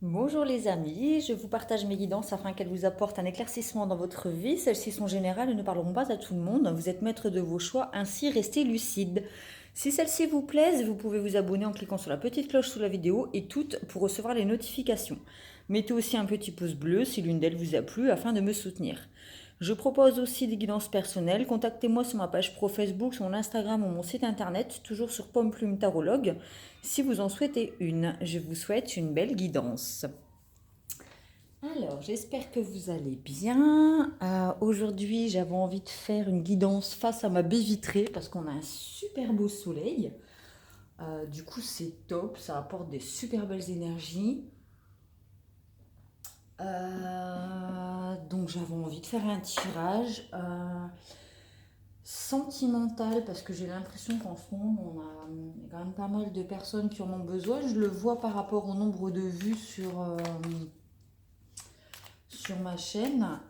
Bonjour les amis, je vous partage mes guidances afin qu'elles vous apportent un éclaircissement dans votre vie. Celles-ci sont générales et ne parleront pas à tout le monde. Vous êtes maître de vos choix, ainsi restez lucide. Si celles-ci vous plaisent, vous pouvez vous abonner en cliquant sur la petite cloche sous la vidéo et toutes pour recevoir les notifications. Mettez aussi un petit pouce bleu si l'une d'elles vous a plu afin de me soutenir. Je propose aussi des guidances personnelles. Contactez-moi sur ma page pro Facebook, sur mon Instagram ou mon site internet, toujours sur Pomme Plume Tarologue, si vous en souhaitez une. Je vous souhaite une belle guidance. Alors, j'espère que vous allez bien. Aujourd'hui, j'avais envie de faire une guidance face à ma baie vitrée parce qu'on a un super beau soleil. Du coup, c'est top, ça apporte des super belles énergies. Donc, j'avais envie de faire un tirage sentimental parce que j'ai l'impression qu'en ce moment, il y a quand même pas mal de personnes qui en ont besoin. Je le vois par rapport au nombre de vues sur ma chaîne.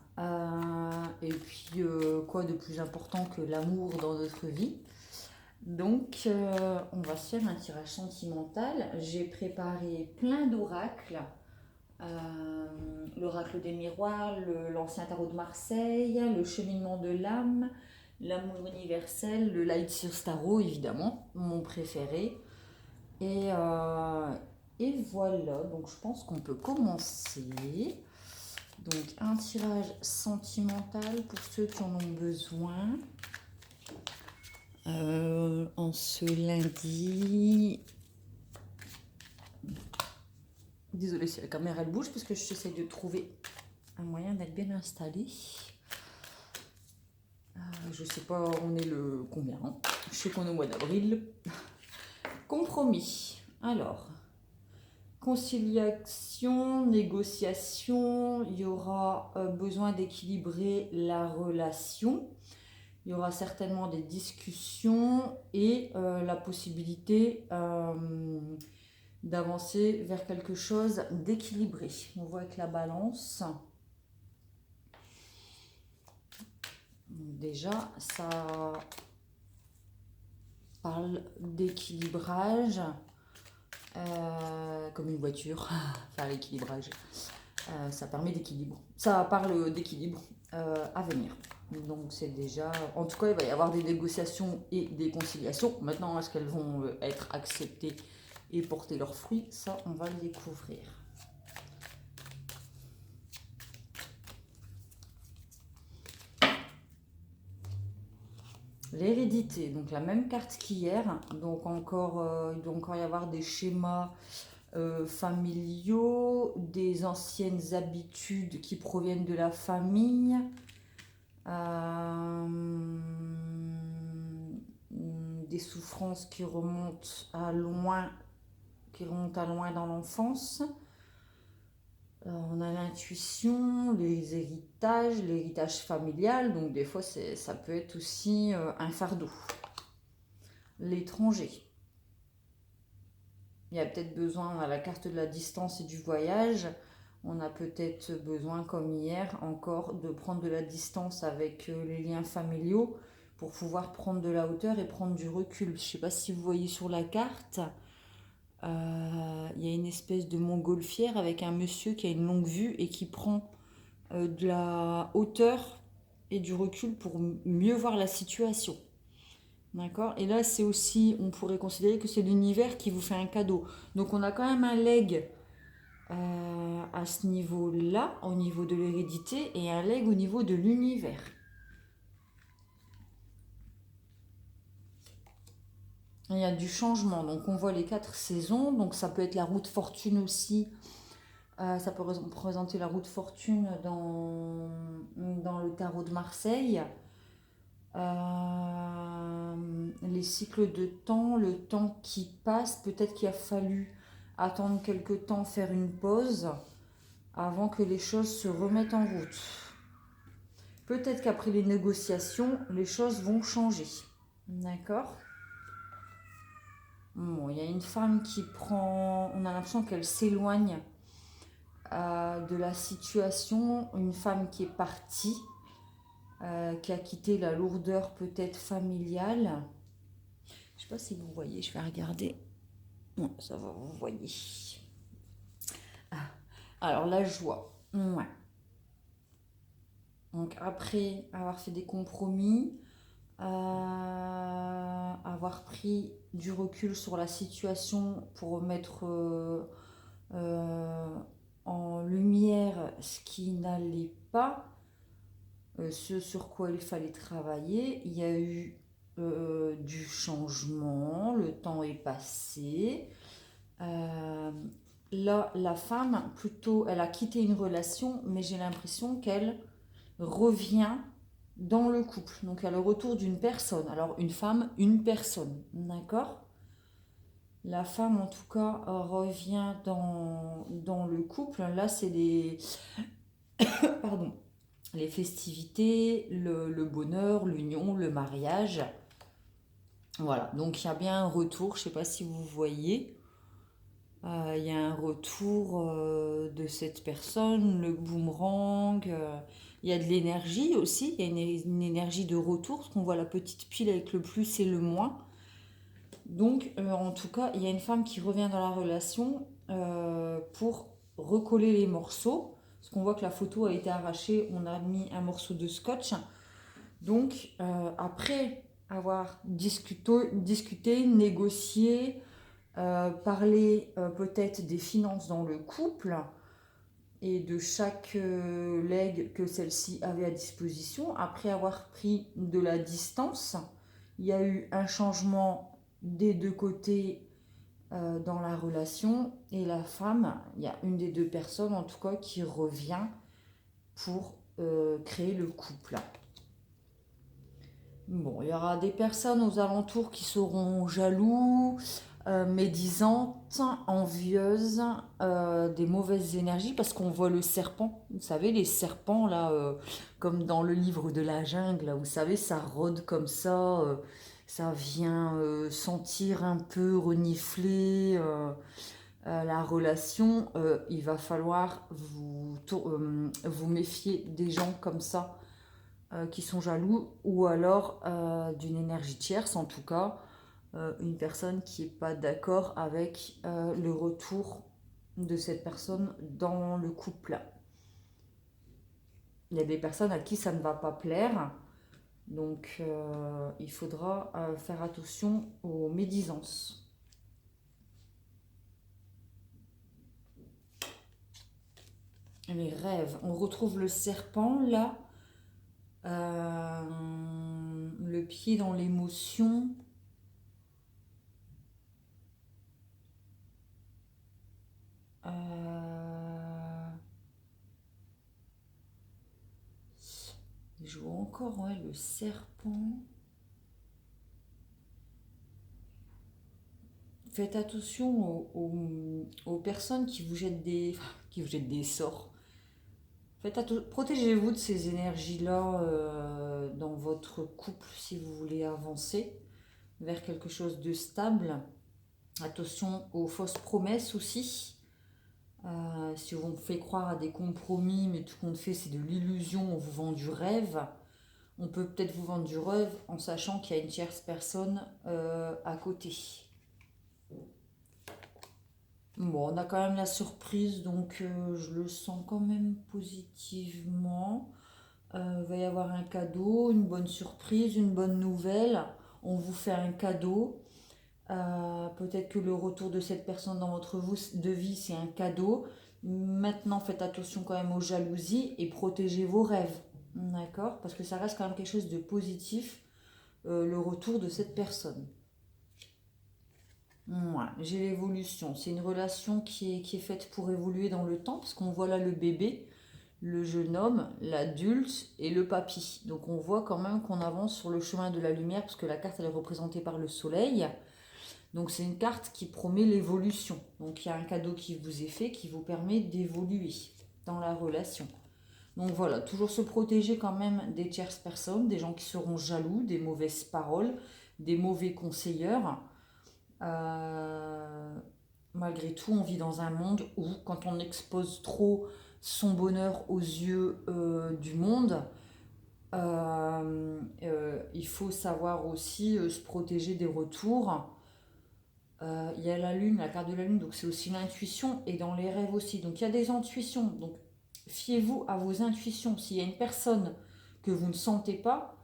Et puis, quoi de plus important que l'amour dans notre vie. Donc, on va se faire un tirage sentimental. J'ai préparé plein d'oracles. L'oracle des miroirs, l'ancien tarot de Marseille, le cheminement de l'âme, l'amour universel, le Light Sears Tarot, évidemment, mon préféré. Et, euh, et voilà, donc je pense qu'on peut commencer. Donc un tirage sentimental pour ceux qui en ont besoin. En ce lundi. Désolée si la caméra elle bouge parce que j'essaie de trouver un moyen d'être bien installé. Je sais pas, on est le combien, hein. Je sais qu'on est au mois d'avril. Compromis. Alors, conciliation, négociation, il y aura besoin d'équilibrer la relation. Il y aura certainement des discussions et la possibilité d'avancer vers quelque chose d'équilibré. On voit avec la balance. Déjà, ça parle d'équilibrage, comme une voiture, faire l'équilibrage. Ça permet d'équilibre. Ça parle d'équilibre à venir. Donc c'est déjà... En tout cas, il va y avoir des négociations et des conciliations. Maintenant, est-ce qu'elles vont être acceptées et porter leurs fruits? Ça, on va le découvrir. L'hérédité, donc la même carte qu'hier. Donc encore, il doit encore y avoir des schémas familiaux, des anciennes habitudes qui proviennent de la famille. Des souffrances qui remontent à loin dans l'enfance. On a l'intuition, l'héritage familial, donc des fois ça peut être aussi un fardeau. L'étranger. Il y a peut-être besoin, à la carte de la distance et du voyage, on a peut-être besoin, comme hier, encore de prendre de la distance avec les liens familiaux pour pouvoir prendre de la hauteur et prendre du recul. Je ne sais pas si vous voyez sur la carte, il y a une espèce de montgolfière avec un monsieur qui a une longue vue et qui prend de la hauteur et du recul pour mieux voir la situation. D'accord. Et là, c'est aussi, on pourrait considérer que c'est l'univers qui vous fait un cadeau. Donc, on a quand même un leg à ce niveau-là, au niveau de l'hérédité, et un leg au niveau de l'univers. Il y a du changement. Donc, on voit les 4 saisons. Donc, ça peut être la roue de fortune aussi. Ça peut représenter la roue de fortune dans le tarot de Marseille. Les cycles de temps, le temps qui passe, peut-être qu'il a fallu attendre quelque temps, faire une pause avant que les choses se remettent en route. Peut-être qu'après les négociations, les choses vont changer. D'accord. Bon, il y a une femme qui prend... On a l'impression qu'elle s'éloigne de la situation. Une femme qui est partie, qui a quitté la lourdeur peut-être familiale. Je ne sais pas si vous voyez, je vais regarder. Non, ça va, vous voyez. Alors, la joie. Ouais. Donc, après avoir fait des compromis, avoir pris du recul sur la situation pour mettre euh, en lumière ce qui n'allait pas, ce sur quoi il fallait travailler. Il y a eu du changement, le temps est passé. Euh, Là, la femme, plutôt, elle a quitté une relation, mais j'ai l'impression qu'elle revient dans le couple. Donc, à le retour d'une personne. Alors, une femme, une personne. D'accord? La femme, en tout cas, revient dans le couple. Là, c'est pardon, les festivités, le bonheur, l'union, le mariage. Voilà. Donc, il y a bien un retour. Je ne sais pas si vous voyez. Il y a un retour de cette personne, le boomerang. Il y a de l'énergie aussi. Il y a une énergie de retour. Parce qu'on voit la petite pile avec le plus et le moins. Donc, en tout cas, il y a une femme qui revient dans la relation pour recoller les morceaux. Parce qu'on voit que la photo a été arrachée, on a mis un morceau de scotch. Donc, après avoir discuté, négocié, parlé peut-être des finances dans le couple et de chaque legs que celle-ci avait à disposition, après avoir pris de la distance, il y a eu un changement des deux côtés dans la relation et la femme, il y a une des deux personnes en tout cas qui revient pour créer le couple. Bon, il y aura des personnes aux alentours qui seront jaloux, médisantes, envieuses, des mauvaises énergies parce qu'on voit le serpent. Vous savez, les serpents là, comme dans le livre de la jungle, là, vous savez, ça rôde comme ça vient sentir un peu, renifler. La relation, il va falloir vous méfier des gens comme ça qui sont jaloux ou alors d'une énergie tierce, en tout cas, une personne qui n'est pas d'accord avec le retour de cette personne dans le couple. Il y a des personnes à qui ça ne va pas plaire, donc il faudra faire attention aux médisances. Les rêves, on retrouve le serpent là, le pied dans l'émotion. Euh, je vois encore ouais, le serpent. Faites attention aux personnes qui vous jettent des sorts. Protégez-vous de ces énergies-là dans votre couple si vous voulez avancer vers quelque chose de stable. Attention aux fausses promesses aussi. Si on fait croire à des compromis, mais tout compte fait, c'est de l'illusion, on vous vend du rêve. On peut peut-être vous vendre du rêve en sachant qu'il y a une tierce personne à côté. Bon, on a quand même la surprise, donc je le sens quand même positivement. Il va y avoir un cadeau, une bonne surprise, une bonne nouvelle. On vous fait un cadeau. Peut-être que le retour de cette personne dans votre vie, c'est un cadeau. Maintenant, faites attention quand même aux jalousies et protégez vos rêves. D'accord? Parce que ça reste quand même quelque chose de positif, le retour de cette personne. Ouais, j'ai l'évolution. C'est une relation qui est faite pour évoluer dans le temps, parce qu'on voit là le bébé, le jeune homme, l'adulte et le papy. Donc on voit quand même qu'on avance sur le chemin de la lumière, parce que la carte elle est représentée par le soleil. Donc c'est une carte qui promet l'évolution. Donc il y a un cadeau qui vous est fait qui vous permet d'évoluer dans la relation. Donc voilà, toujours se protéger quand même des tierces personnes, des gens qui seront jaloux, des mauvaises paroles, des mauvais conseilleurs. Euh, Malgré tout, on vit dans un monde où, quand on expose trop son bonheur aux yeux du monde, il faut savoir aussi se protéger des retours. Il y a la lune, la carte de la lune, donc c'est aussi l'intuition, et dans les rêves aussi. Donc il y a des intuitions, donc fiez-vous à vos intuitions. S'il y a une personne que vous ne sentez pas,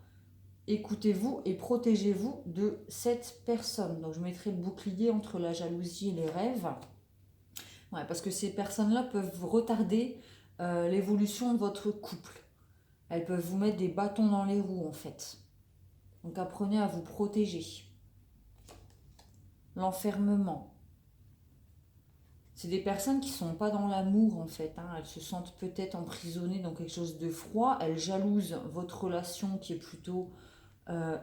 écoutez-vous et protégez-vous de cette personne. Donc je mettrai le bouclier entre la jalousie et les rêves. Ouais, parce que ces personnes-là peuvent retarder l'évolution de votre couple. Elles peuvent vous mettre des bâtons dans les roues en fait. Donc apprenez à vous protéger. L'enfermement. C'est des personnes qui ne sont pas dans l'amour en fait. Elles se sentent peut-être emprisonnées dans quelque chose de froid. Elles jalousent votre relation qui est plutôt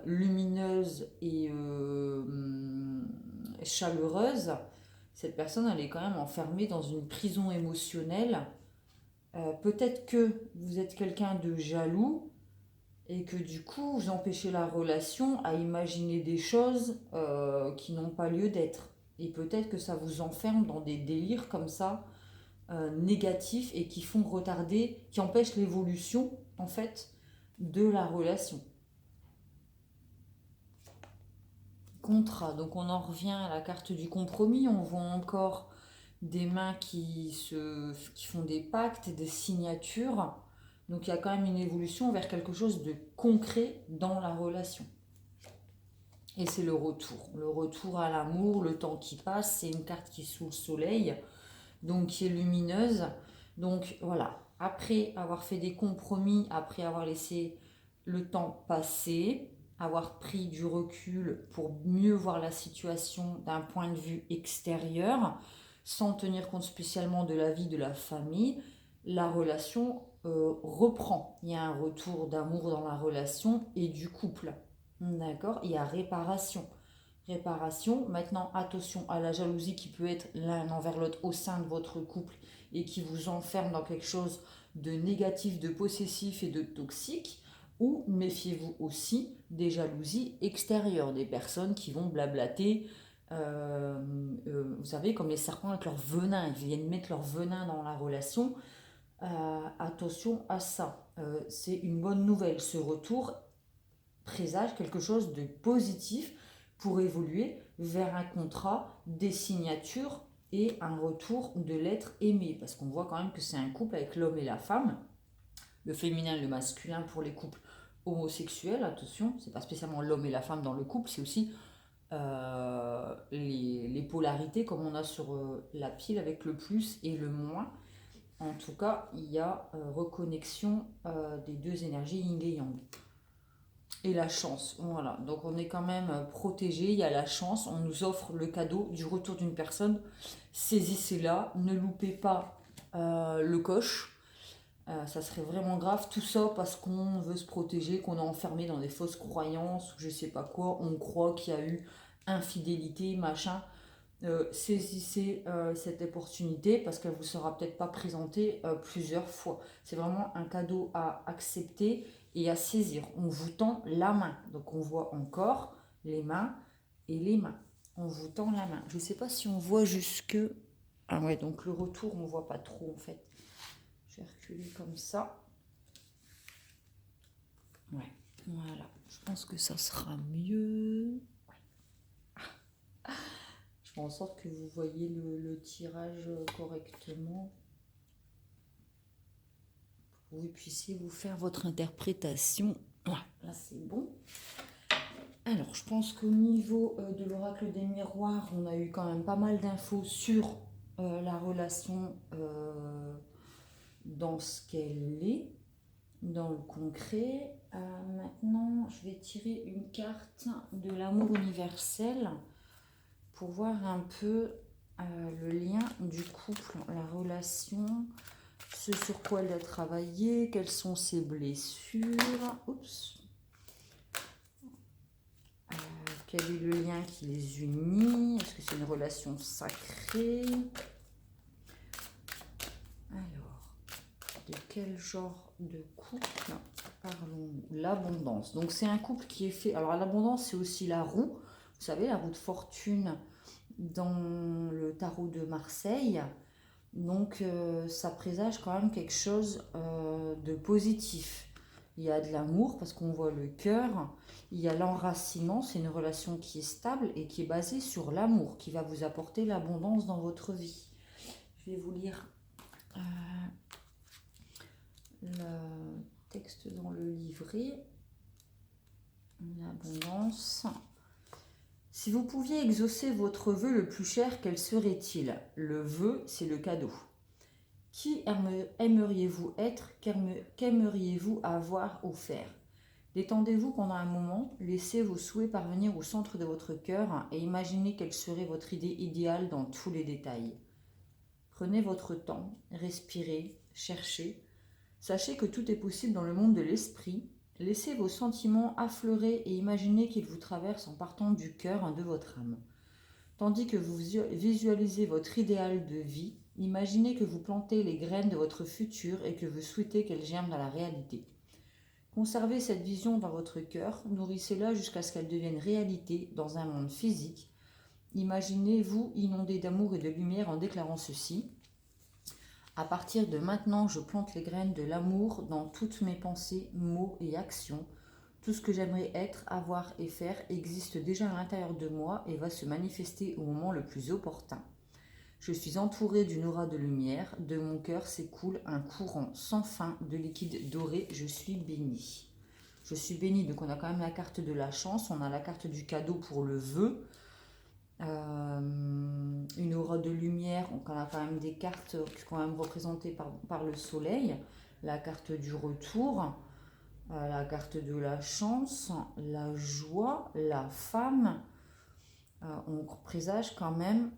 lumineuse et chaleureuse. Cette personne, elle est quand même enfermée dans une prison émotionnelle. Peut-être que vous êtes quelqu'un de jaloux et que du coup, vous empêchez la relation à imaginer des choses qui n'ont pas lieu d'être. Et peut-être que ça vous enferme dans des délires comme ça, négatifs et qui font retarder, qui empêchent l'évolution en fait de la relation. Contrat, donc on en revient à la carte du compromis, on voit encore des mains qui font des pactes, des signatures, donc il y a quand même une évolution vers quelque chose de concret dans la relation. Et c'est le retour à l'amour, le temps qui passe, c'est une carte qui est sous le soleil, donc qui est lumineuse. Donc voilà, après avoir fait des compromis, après avoir laissé le temps passer, avoir pris du recul pour mieux voir la situation d'un point de vue extérieur, sans tenir compte spécialement de la vie de la famille, la relation reprend. Il y a un retour d'amour dans la relation et du couple. D'accord? Il y a réparation. Réparation. Maintenant, attention à la jalousie qui peut être l'un envers l'autre au sein de votre couple et qui vous enferme dans quelque chose de négatif, de possessif et de toxique. Ou méfiez-vous aussi des jalousies extérieures, des personnes qui vont blablater, vous savez, comme les serpents avec leur venin, ils viennent mettre leur venin dans la relation. Attention à ça. C'est une bonne nouvelle, ce retour présage quelque chose de positif pour évoluer vers un contrat, des signatures et un retour de l'être aimé. Parce qu'on voit quand même que c'est un couple avec l'homme et la femme, le féminin et le masculin pour les couples homosexuels. Attention, c'est pas spécialement l'homme et la femme dans le couple, c'est aussi les polarités comme on a sur la pile avec le plus et le moins. En tout cas, il y a reconnexion des deux énergies yin et yang. Et la chance, voilà. Donc on est quand même protégé, il y a la chance, on nous offre le cadeau du retour d'une personne. Saisissez-la, ne loupez pas le coche. Ça serait vraiment grave, tout ça parce qu'on veut se protéger, qu'on est enfermé dans des fausses croyances ou je sais pas quoi, on croit qu'il y a eu infidélité, machin. Saisissez cette opportunité parce qu'elle vous sera peut-être pas présentée plusieurs fois. C'est vraiment un cadeau à accepter et à saisir. On vous tend la main. Donc on voit encore les mains et les mains. On vous tend la main. Je ne sais pas si on voit jusque... Ah ouais, donc le retour, on ne voit pas trop en fait. Je vais reculer comme ça. Ouais, voilà. Je pense que ça sera mieux. Je fais en sorte que vous voyez le tirage correctement. Pour que vous puissiez vous faire votre interprétation. Voilà, là c'est bon. Alors, je pense qu'au niveau de l'oracle des miroirs, on a eu quand même pas mal d'infos sur la relation dans ce qu'elle est, dans le concret. Maintenant, je vais tirer une carte de l'amour universel pour voir un peu le lien du couple, la relation, ce sur quoi elle a travaillé, quelles sont ses blessures. Oups. Quel est le lien qui les unit? Est-ce que c'est une relation sacrée? Alors, de quel genre de couple parlons-nous? L'abondance. Donc, c'est un couple qui est fait... Alors, l'abondance, c'est aussi la roue. Vous savez, la roue de fortune dans le tarot de Marseille. Donc, ça présage quand même quelque chose de positif. Il y a de l'amour parce qu'on voit le cœur. Il y a l'enracinement, c'est une relation qui est stable et qui est basée sur l'amour, qui va vous apporter l'abondance dans votre vie. Je vais vous lire le texte dans le livret. L'abondance. Si vous pouviez exaucer votre vœu le plus cher, quel serait-il? Le vœu, c'est le cadeau. Qui aimeriez-vous être? Qu'aimeriez-vous avoir ou faire? Détendez-vous pendant un moment, laissez vos souhaits parvenir au centre de votre cœur et imaginez quelle serait votre idée idéale dans tous les détails. Prenez votre temps, respirez, cherchez. Sachez que tout est possible dans le monde de l'esprit. Laissez vos sentiments affleurer et imaginez qu'ils vous traversent en partant du cœur de votre âme. Tandis que vous visualisez votre idéal de vie, imaginez que vous plantez les graines de votre futur et que vous souhaitez qu'elles germent dans la réalité. Conservez cette vision dans votre cœur, nourrissez-la jusqu'à ce qu'elle devienne réalité dans un monde physique. Imaginez-vous inondé d'amour et de lumière en déclarant ceci. À partir de maintenant, je plante les graines de l'amour dans toutes mes pensées, mots et actions. Tout ce que j'aimerais être, avoir et faire existe déjà à l'intérieur de moi et va se manifester au moment le plus opportun. Je suis entourée d'une aura de lumière. De mon cœur s'écoule un courant sans fin de liquide doré. Je suis bénie. Je suis bénie. Donc on a quand même la carte de la chance. On a la carte du cadeau pour le vœu. Une aura de lumière, donc on a quand même des cartes qui sont quand même représentées par le soleil, la carte du retour, la carte de la chance, la joie, la femme. On présage quand même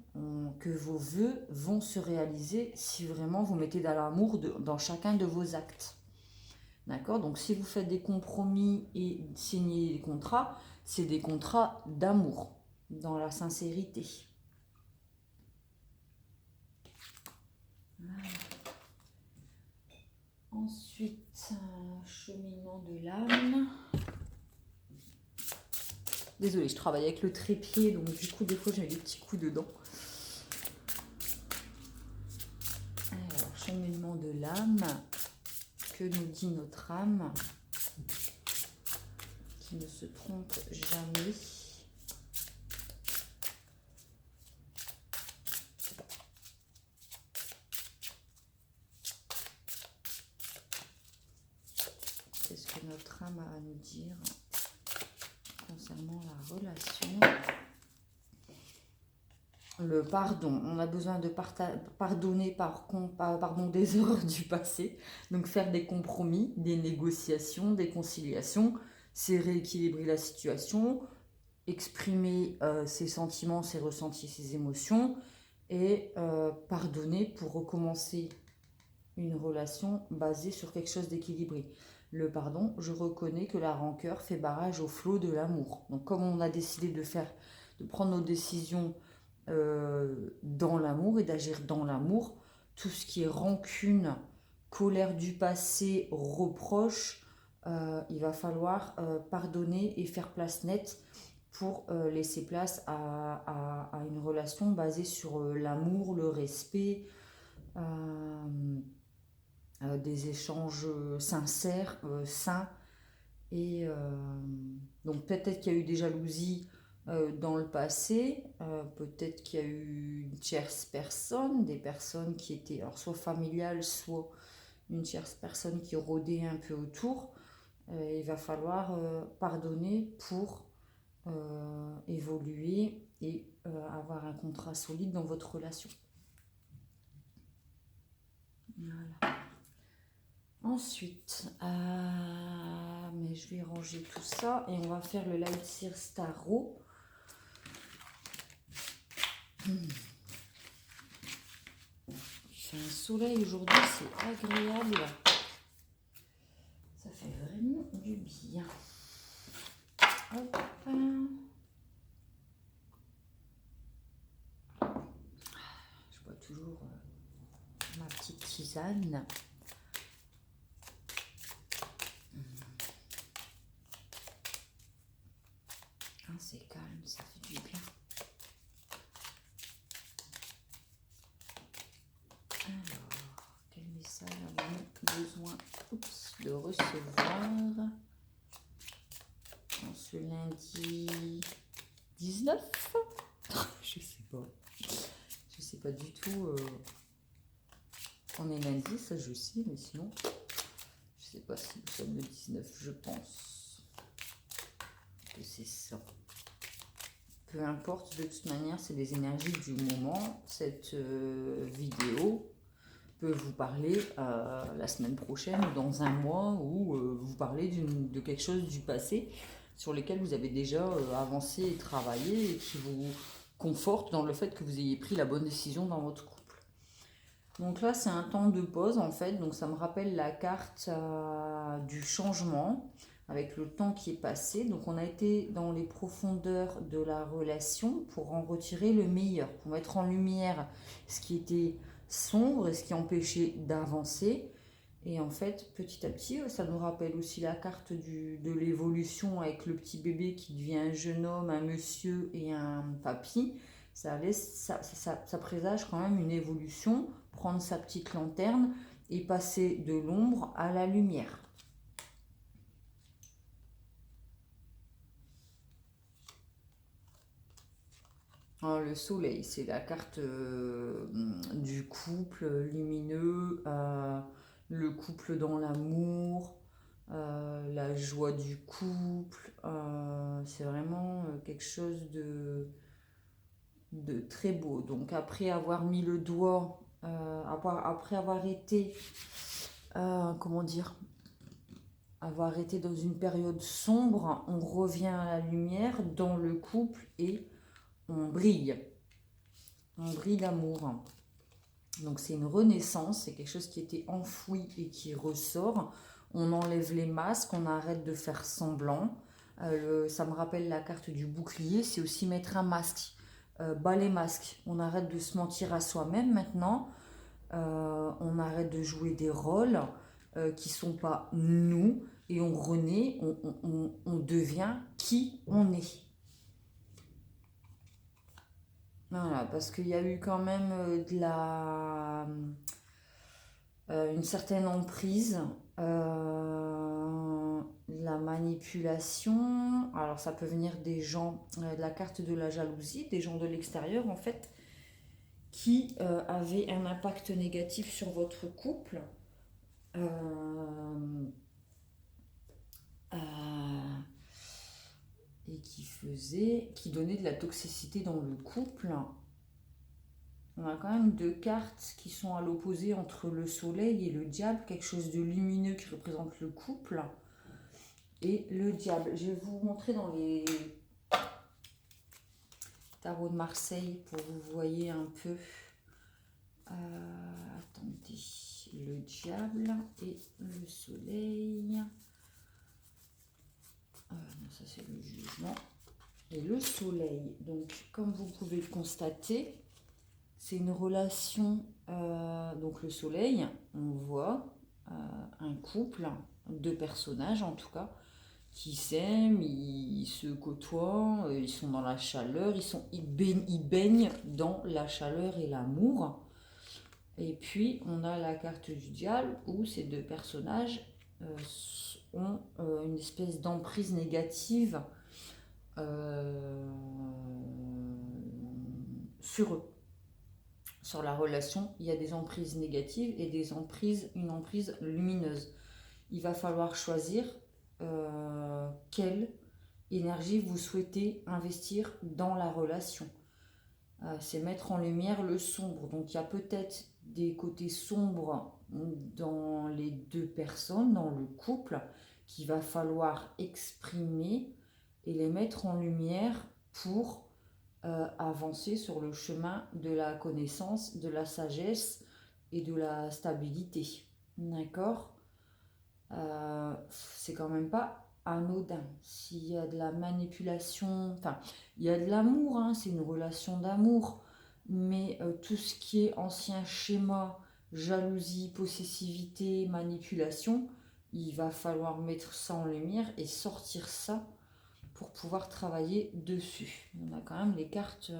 que vos vœux vont se réaliser si vraiment vous mettez de l'amour dans chacun de vos actes. D'accord? Donc si vous faites des compromis et signez des contrats, c'est des contrats d'amour, dans la sincérité. Voilà. Ensuite, cheminement de l'âme. Désolée, je travaille avec le trépied, donc du coup, des fois, j'ai des petits coups dedans. Alors, cheminement de l'âme. Que nous dit notre âme? Qui ne se trompe jamais. Qu'est-ce que notre âme a à nous dire concernant la relation? Le pardon. On a besoin de pardonner pardon, des erreurs du passé. Donc faire des compromis, des négociations, des conciliations. C'est rééquilibrer la situation, exprimer ses sentiments, ses ressentis, ses émotions. Et pardonner pour recommencer une relation basée sur quelque chose d'équilibré. Le pardon, je reconnais que la rancœur fait barrage au flot de l'amour. Donc comme on a décidé de prendre nos décisions dans l'amour et d'agir dans l'amour, tout ce qui est rancune, colère du passé, reproche, il va falloir pardonner et faire place nette pour laisser place à une relation basée sur l'amour, le respect, des échanges sincères, sains. Et donc peut-être qu'il y a eu des jalousies dans le passé, peut-être qu'il y a eu une tierce personne, des personnes qui étaient alors soit familiales, soit une tierce personne qui rôdait un peu autour. Il va falloir pardonner pour évoluer et avoir un contrat solide dans votre relation. Voilà. Ensuite, mais je vais ranger tout ça et on va faire le Light Seer Tarot. Il fait un soleil aujourd'hui, c'est agréable. Ça fait vraiment du bien. Hop. Je bois toujours ma petite tisane. C'est calme, ça fait du bien. Alors, quel message à vous besoin de recevoir en ce lundi 19. Je sais pas. Je sais pas du tout. On est lundi, ça je sais, mais sinon, je sais pas si nous sommes le 19, je pense que c'est ça. Peu importe, de toute manière, c'est des énergies du moment. Cette vidéo peut vous parler la semaine prochaine ou dans un mois, ou vous parler de quelque chose du passé sur lequel vous avez déjà avancé et travaillé et qui vous conforte dans le fait que vous ayez pris la bonne décision dans votre couple. Donc là, c'est un temps de pause en fait, donc ça me rappelle la carte du changement avec le temps qui est passé. Donc on a été dans les profondeurs de la relation pour en retirer le meilleur, pour mettre en lumière ce qui était sombre et ce qui empêchait d'avancer. Et en fait, petit à petit, ça nous rappelle aussi la carte de l'évolution avec le petit bébé qui devient un jeune homme, un monsieur et un papy. Ça présage quand même une évolution, prendre sa petite lanterne et passer de l'ombre à la lumière. Alors, le soleil, c'est la carte du couple lumineux, le couple dans l'amour, la joie du couple. C'est vraiment quelque chose de très beau. Donc après avoir mis le doigt, après avoir été, comment dire, avoir été dans une période sombre, on revient à la lumière dans le couple et on brille d'amour. Donc c'est une renaissance, c'est quelque chose qui était enfoui et qui ressort. On enlève les masques, on arrête de faire semblant. Ça me rappelle la carte du bouclier, c'est aussi mettre un masque. Bas les masques, on arrête de se mentir à soi-même maintenant. On arrête de jouer des rôles qui ne sont pas nous et on renaît, on devient qui on est. Voilà, parce qu'il y a eu quand même une certaine emprise, la manipulation. Alors ça peut venir des gens, de la carte de la jalousie, des gens de l'extérieur en fait, qui avaient un impact négatif sur votre couple. Et qui donnait de la toxicité dans le couple. On a quand même deux cartes qui sont à l'opposé entre le soleil et le diable, quelque chose de lumineux qui représente le couple et le diable. Je vais vous montrer dans les tarots de Marseille pour que vous voyez un peu. Attendez, le diable et le soleil. Non, ça c'est le jugement. Et le soleil, donc comme vous pouvez le constater, c'est une relation, donc le soleil, on voit un couple, deux personnages en tout cas, qui s'aiment, ils se côtoient, ils sont dans la chaleur, ils baignent dans la chaleur et l'amour. Et puis on a la carte du diable où ces deux personnages ont une espèce d'emprise négative sur eux. Sur la relation, il y a des emprises négatives et une emprise lumineuse. Il va falloir choisir quelle énergie vous souhaitez investir dans la relation. C'est mettre en lumière le sombre. Donc il y a peut-être des côtés sombres dans les deux personnes, dans le couple, qu'il va falloir exprimer et les mettre en lumière pour avancer sur le chemin de la connaissance, de la sagesse et de la stabilité. D'accord ? C'est quand même pas anodin. S'il y a de la manipulation, enfin, il y a de l'amour, hein, c'est une relation d'amour, mais tout ce qui est ancien schéma, jalousie, possessivité, manipulation, il va falloir mettre ça en lumière et sortir ça pour pouvoir travailler dessus. On a quand même les cartes.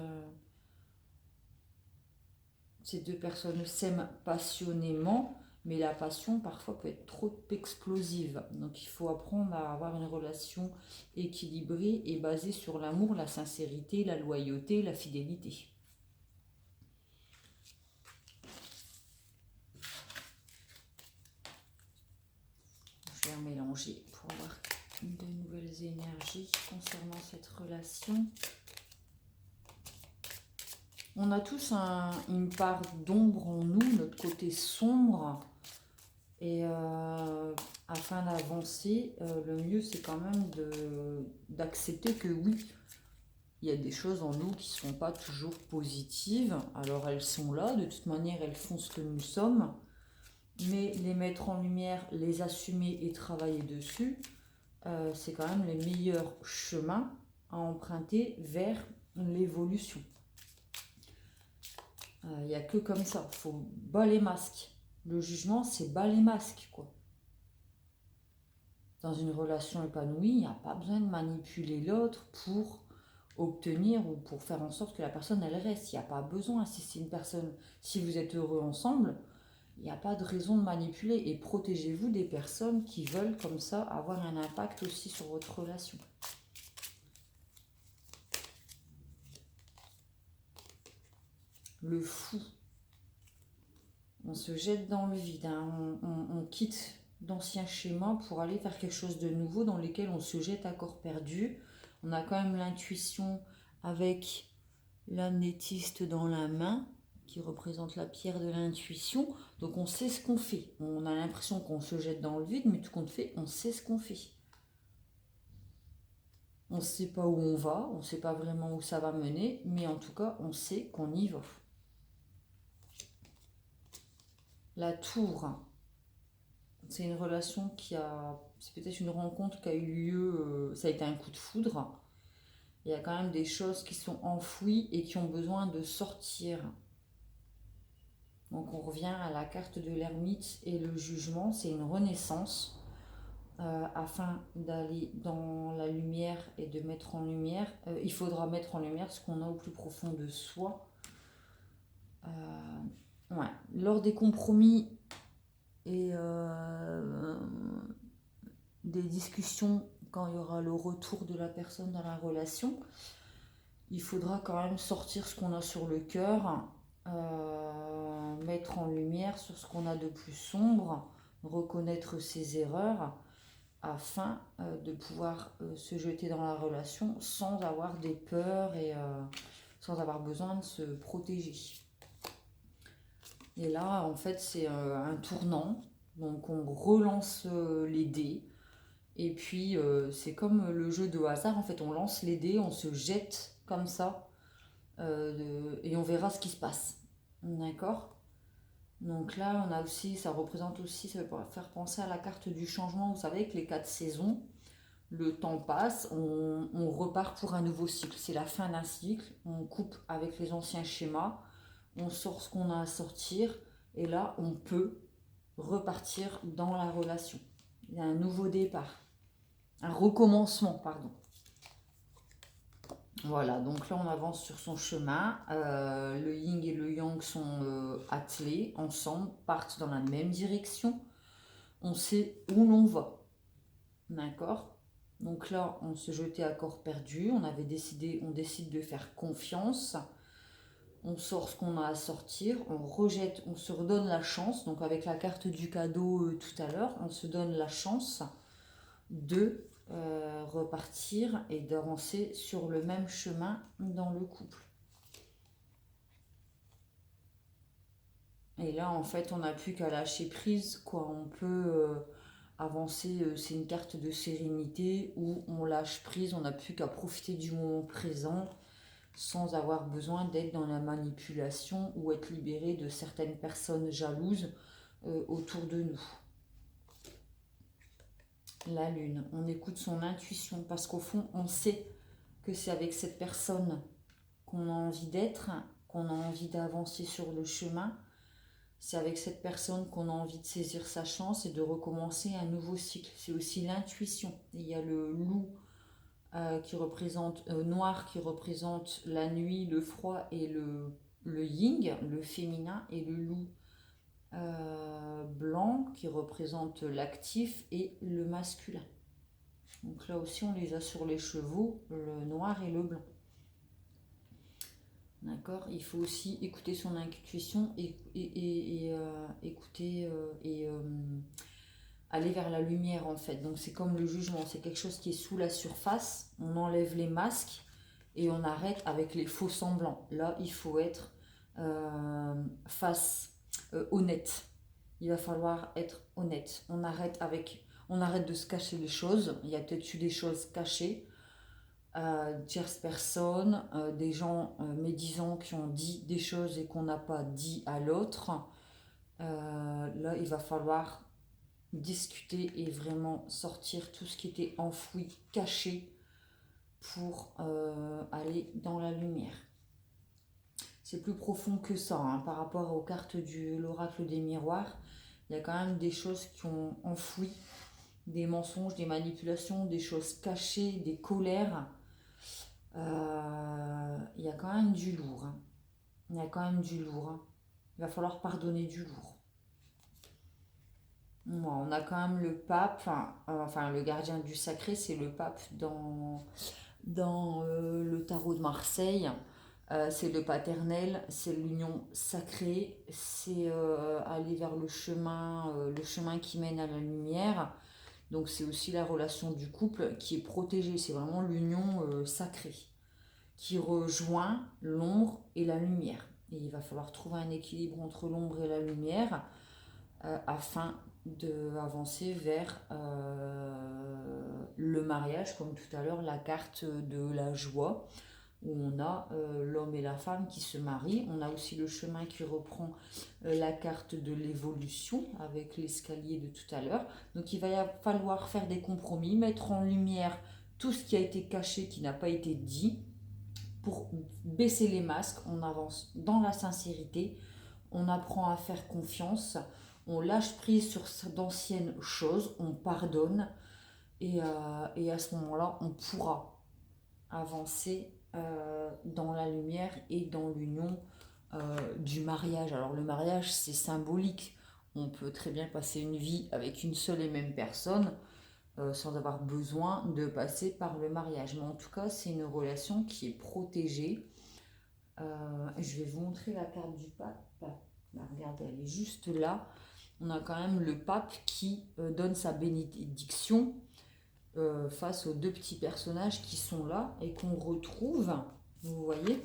Ces deux personnes s'aiment passionnément, mais la passion parfois peut être trop explosive. Donc il faut apprendre à avoir une relation équilibrée et basée sur l'amour, la sincérité, la loyauté, la fidélité. Je vais mélanger pour avoir de nouvelles énergies concernant cette relation. On a tous une part d'ombre en nous, notre côté sombre. Et afin d'avancer, le mieux c'est quand même d'accepter que oui, il y a des choses en nous qui ne sont pas toujours positives. Alors elles sont là, de toute manière elles font ce que nous sommes. Mais les mettre en lumière, les assumer et travailler dessus, c'est quand même les meilleurs chemins à emprunter vers l'évolution. Il n'y a que comme ça, il faut bas les masques. Le jugement, c'est bas les masques, quoi. Dans une relation épanouie, il n'y a pas besoin de manipuler l'autre pour obtenir ou pour faire en sorte que la personne, elle reste. Il n'y a pas besoin, si c'est une personne, si vous êtes heureux ensemble, il n'y a pas de raison de manipuler. Et protégez-vous des personnes qui veulent comme ça avoir un impact aussi sur votre relation. Le fou. On se jette dans le vide, hein. On quitte d'anciens schémas pour aller faire quelque chose de nouveau dans lequel on se jette à corps perdu. On a quand même l'intuition avec l'améthyste dans la main qui représente la pierre de l'intuition. Donc on sait ce qu'on fait. On a l'impression qu'on se jette dans le vide, mais tout compte fait, on sait ce qu'on fait. On ne sait pas où on va, on ne sait pas vraiment où ça va mener, mais en tout cas, on sait qu'on y va. La tour, c'est une relation c'est peut-être une rencontre qui a eu lieu, ça a été un coup de foudre. Il y a quand même des choses qui sont enfouies et qui ont besoin de sortir. Donc on revient à la carte de l'ermite et le jugement, c'est une renaissance afin d'aller dans la lumière et de mettre en lumière. Il faudra mettre en lumière ce qu'on a au plus profond de soi. Ouais. Lors des compromis et des discussions, quand il y aura le retour de la personne dans la relation, il faudra quand même sortir ce qu'on a sur le cœur, mettre en lumière sur ce qu'on a de plus sombre, reconnaître ses erreurs, afin de pouvoir se jeter dans la relation sans avoir des peurs et sans avoir besoin de se protéger. Et là, en fait, c'est un tournant. Donc, on relance les dés. Et puis, c'est comme le jeu de hasard. En fait, on lance les dés, on se jette comme ça. Et on verra ce qui se passe. D'accord ? Donc là, on a aussi, ça représente aussi, ça va faire penser à la carte du changement. Vous savez, avec les 4 saisons, le temps passe, on repart pour un nouveau cycle. C'est la fin d'un cycle. On coupe avec les anciens schémas. On sort ce qu'on a à sortir et là on peut repartir dans la relation. Il y a un nouveau départ, un recommencement, pardon. Voilà, donc là on avance sur son chemin. Le yin et le yang sont attelés ensemble, partent dans la même direction. On sait où l'on va. D'accord ? Donc là on se jetait à corps perdu. On décide de faire confiance. On sort ce qu'on a à sortir, on rejette, on se redonne la chance, donc avec la carte du cadeau tout à l'heure, on se donne la chance de repartir et d'avancer sur le même chemin dans le couple. Et là, en fait, on n'a plus qu'à lâcher prise, quoi. On peut avancer, c'est une carte de sérénité où on lâche prise, on n'a plus qu'à profiter du moment présent, sans avoir besoin d'être dans la manipulation ou être libéré de certaines personnes jalouses autour de nous. La lune, on écoute son intuition parce qu'au fond, on sait que c'est avec cette personne qu'on a envie d'être, qu'on a envie d'avancer sur le chemin. C'est avec cette personne qu'on a envie de saisir sa chance et de recommencer un nouveau cycle. C'est aussi l'intuition. Il y a le loup qui représente noir, qui représente la nuit, le froid et le yin, le féminin, et le loup blanc blanc qui représente l'actif et le masculin. Donc là aussi, on les a sur les chevaux, le noir et le blanc. D'accord. Il faut aussi écouter son intuition et écouter et aller vers la lumière en fait. Donc c'est comme le jugement, c'est quelque chose qui est sous la surface. On enlève les masques et on arrête avec les faux semblants. Là, il faut être honnête. Il va falloir être honnête. On arrête de se cacher les choses. Il y a peut-être eu des choses cachées. Tierces personnes, des gens médisants qui ont dit des choses et qu'on n'a pas dit à l'autre. Là, il va falloir discuter et vraiment sortir tout ce qui était enfoui, caché pour aller dans la lumière. C'est plus profond que ça, hein, par rapport aux cartes de l'oracle des miroirs. Il y a quand même des choses qui ont enfoui, des mensonges, des manipulations, des choses cachées, des colères. Il y a quand même du lourd. Hein. Il y a quand même du lourd. Hein. Il va falloir pardonner du lourd. Bon, on a quand même le pape, enfin le gardien du sacré, c'est le pape dans le tarot de Marseille. C'est le paternel, c'est l'union sacrée, c'est aller vers le chemin qui mène à la lumière. Donc c'est aussi la relation du couple qui est protégée, c'est vraiment l'union sacrée qui rejoint l'ombre et la lumière. Et il va falloir trouver un équilibre entre l'ombre et la lumière afin d'avancer vers le mariage, comme tout à l'heure, la carte de la joie, où on a l'homme et la femme qui se marient. On a aussi le chemin qui reprend la carte de l'évolution avec l'escalier de tout à l'heure. Donc il va falloir faire des compromis, mettre en lumière tout ce qui a été caché, qui n'a pas été dit, pour baisser les masques. On avance dans la sincérité, on apprend à faire confiance, on lâche prise sur d'anciennes choses, on pardonne et à ce moment-là, on pourra avancer dans la lumière et dans l'union du mariage. Alors le mariage, c'est symbolique. On peut très bien passer une vie avec une seule et même personne sans avoir besoin de passer par le mariage. Mais en tout cas, c'est une relation qui est protégée. Je vais vous montrer la carte du pape. Regardez, elle est juste là. On a quand même le pape qui donne sa bénédiction face aux deux petits personnages qui sont là et qu'on retrouve, vous voyez,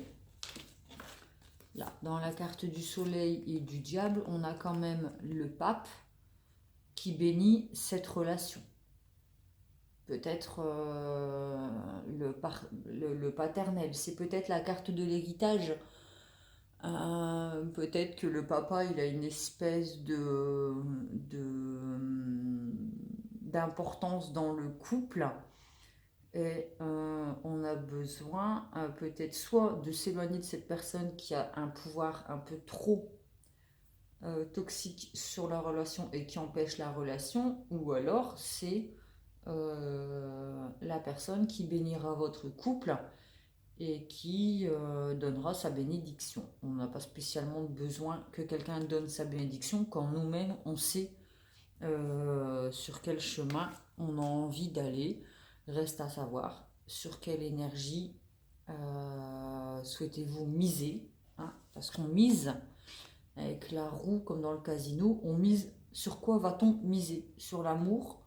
là, dans la carte du soleil et du diable, on a quand même le pape qui bénit cette relation. Peut-être le paternel, c'est peut-être la carte de l'héritage. Peut-être que le papa, il a une espèce d'importance dans le couple et on a besoin peut-être soit de s'éloigner de cette personne qui a un pouvoir un peu trop toxique sur la relation et qui empêche la relation, ou alors c'est la personne qui bénira votre couple et qui donnera sa bénédiction. On n'a pas spécialement besoin que quelqu'un donne sa bénédiction quand nous-mêmes on sait sur quel chemin on a envie d'aller. Reste à savoir sur quelle énergie souhaitez-vous miser, hein, parce qu'on mise avec la roue comme dans le casino. On mise sur quoi va-t-on miser? Sur l'amour,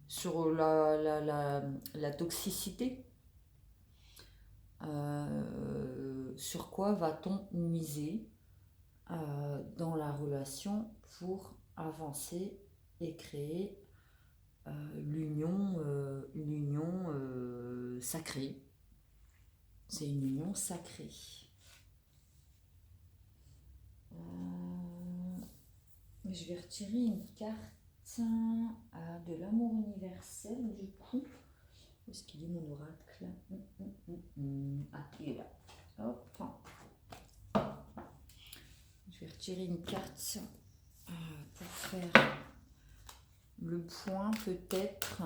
sur la toxicité, sur quoi va-t-on miser dans la relation pour avancer et créer l'union sacrée. C'est une union sacrée. Je vais retirer une carte de l'amour universel du coup. Où est-ce qu'il est mon oracle? Ah, il est là. Hop. Je vais retirer une carte pour faire le point peut-être.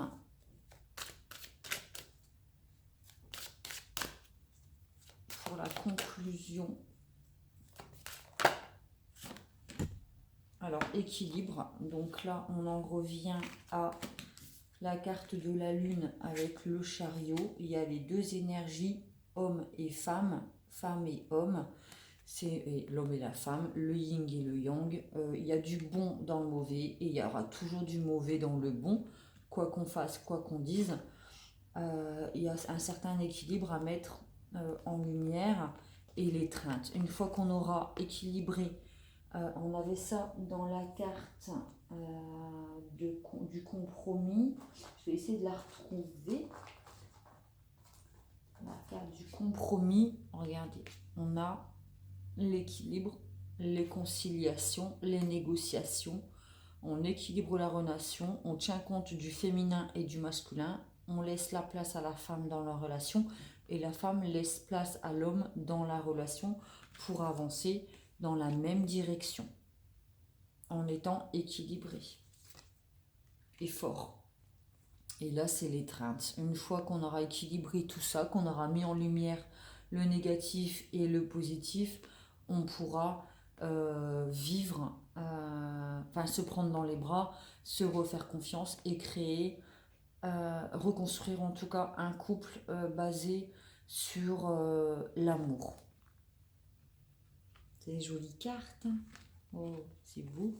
Pour la conclusion. Alors, équilibre. Donc là, on en revient à la carte de la lune avec le chariot. Il y a les deux énergies, homme et femme et homme. C'est l'homme et la femme, le yin et le yang. Il y a du bon dans le mauvais et il y aura toujours du mauvais dans le bon, quoi qu'on fasse, quoi qu'on dise. Il y a un certain équilibre à mettre en lumière et l'étreinte. Une fois qu'on aura équilibré, on avait ça dans la carte du compromis. Je vais essayer de la retrouver. La carte du compromis, regardez, on a l'équilibre, les conciliations, les négociations. On équilibre la relation, on tient compte du féminin et du masculin, on laisse la place à la femme dans la relation et la femme laisse place à l'homme dans la relation pour avancer dans la même direction en étant équilibré et fort. Et là, c'est l'étreinte. Une fois qu'on aura équilibré tout ça, qu'on aura mis en lumière le négatif et le positif, on pourra vivre, se prendre dans les bras, se refaire confiance et créer, reconstruire en tout cas un couple basé sur l'amour. C'est des jolies cartes. Oh, c'est beau.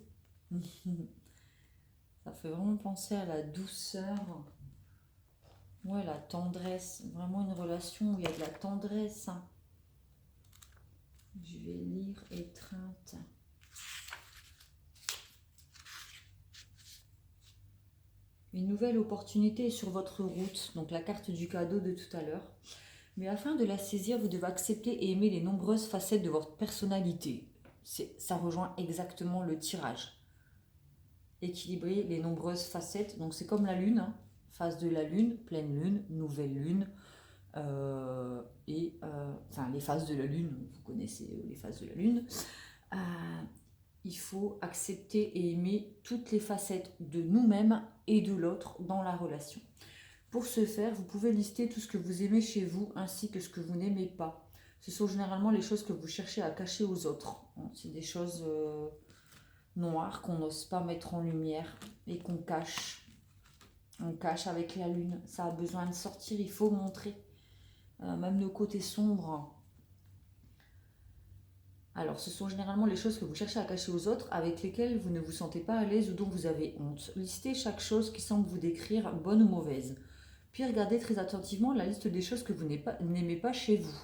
Ça fait vraiment penser à la douceur. Ouais, la tendresse. Vraiment une relation où il y a de la tendresse. Je vais lire étreinte. Une nouvelle opportunité est sur votre route, donc la carte du cadeau de tout à l'heure. Mais afin de la saisir, vous devez accepter et aimer les nombreuses facettes de votre personnalité. Ça rejoint exactement le tirage. Équilibrer les nombreuses facettes, donc c'est comme la lune, phase de la lune, pleine lune, nouvelle lune, les phases de la lune, vous connaissez les phases de la lune. Il faut accepter et aimer toutes les facettes de nous-mêmes et de l'autre dans la relation. Pour ce faire, vous pouvez lister tout ce que vous aimez chez vous ainsi que ce que vous n'aimez pas. Ce sont généralement les choses que vous cherchez à cacher aux autres. C'est des choses noires qu'on n'ose pas mettre en lumière et qu'on cache. On cache avec la lune. Ça a besoin de sortir, il faut montrer. Même nos côtés sombres. Alors, ce sont généralement les choses que vous cherchez à cacher aux autres, avec lesquelles vous ne vous sentez pas à l'aise ou dont vous avez honte. Listez chaque chose qui semble vous décrire, bonne ou mauvaise. Puis regardez très attentivement la liste des choses que vous n'aimez pas chez vous.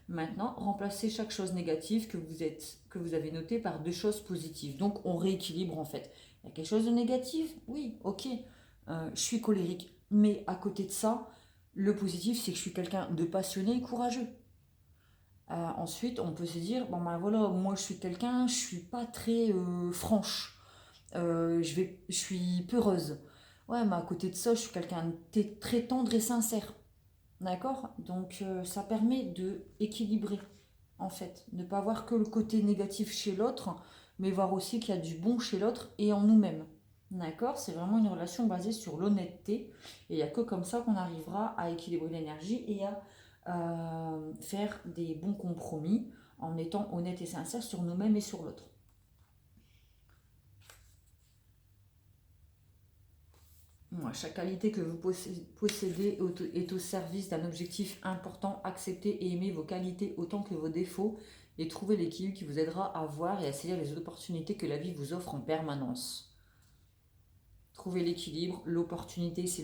Maintenant, remplacez chaque chose négative que vous avez notée par deux choses positives. Donc, on rééquilibre en fait. Il y a quelque chose de négatif? Oui, ok. Je suis colérique. Mais à côté de ça, le positif, c'est que je suis quelqu'un de passionné et courageux. Ensuite, on peut se dire, bon ben voilà, moi je suis quelqu'un, je suis pas très franche. Je suis peureuse. Ouais, mais à côté de ça, je suis quelqu'un de très tendre et sincère. D'accord? Donc ça permet de équilibrer, en fait. Ne pas voir que le côté négatif chez l'autre, mais voir aussi qu'il y a du bon chez l'autre et en nous-mêmes. D'accord? C'est vraiment une relation basée sur l'honnêteté. Et il n'y a que comme ça qu'on arrivera à équilibrer l'énergie et à faire des bons compromis en étant honnête et sincère sur nous-mêmes et sur l'autre. Chaque qualité que vous possédez est au service d'un objectif important. Acceptez et aimez vos qualités autant que vos défauts et trouvez l'équilibre qui vous aidera à voir et à saisir les opportunités que la vie vous offre en permanence. Trouvez l'équilibre, l'opportunité, c'est